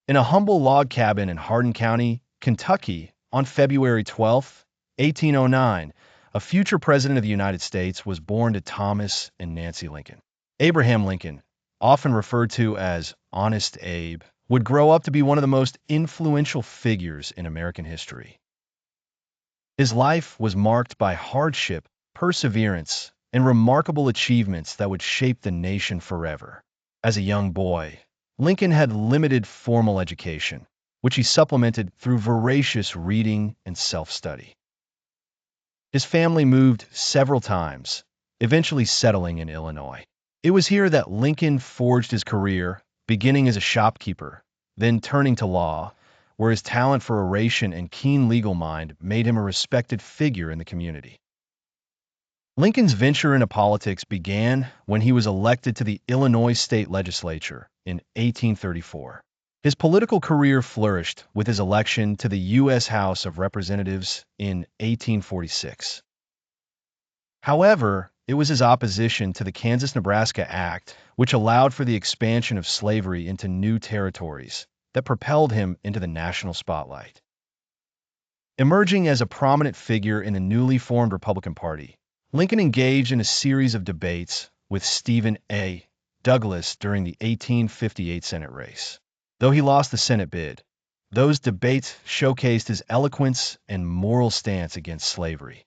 In a humble log cabin in Hardin County, Kentucky, on February 12, 1809, a future president of the United States was born to Thomas and Nancy Lincoln. Abraham Lincoln, often referred to as Honest Abe, would grow up to be one of the most influential figures in American history. His life was marked by hardship, perseverance, and remarkable achievements that would shape the nation forever. As a young boy, Lincoln had limited formal education, which he supplemented through voracious reading and self-study. His family moved several times, eventually settling in Illinois. It was here that Lincoln forged his career, beginning as a shopkeeper, then turning to law, where his talent for oration and keen legal mind made him a respected figure in the community. Lincoln's venture into politics began when he was elected to the Illinois state legislature in 1834. His political career flourished with his election to the U.S. House of Representatives in 1846. However, it was his opposition to the Kansas-Nebraska Act, which allowed for the expansion of slavery into new territories, that propelled him into the national spotlight. Emerging as a prominent figure in the newly formed Republican Party, Lincoln engaged in a series of debates with Stephen A. Douglas during the 1858 Senate race. Though he lost the Senate bid, those debates showcased his eloquence and moral stance against slavery.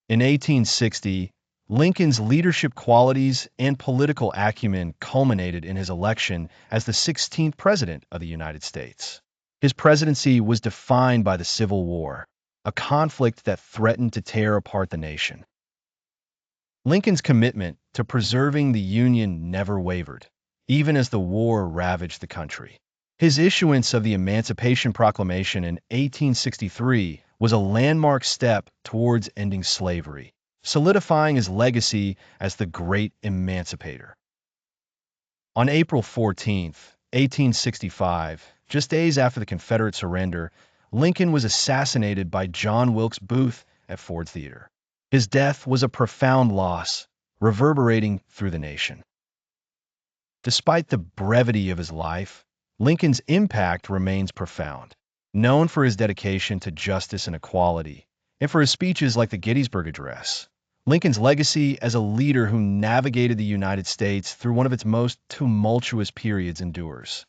In 1860, Lincoln's leadership qualities and political acumen culminated in his election as the 16th President of the United States. His presidency was defined by the Civil War, a conflict that threatened to tear apart the nation. Lincoln's commitment to preserving the Union never wavered, even as the war ravaged the country. His issuance of the Emancipation Proclamation in 1863 was a landmark step towards ending slavery, solidifying his legacy as the great emancipator. On April 14, 1865, just days after the Confederate surrender, Lincoln was assassinated by John Wilkes Booth at Ford Theater. His death was a profound loss, reverberating through the nation. Despite the brevity of his life, Lincoln's impact remains profound. Known for his dedication to justice and equality, and for his speeches like the Gettysburg Address, Lincoln's legacy as a leader who navigated the United States through one of its most tumultuous periods endures.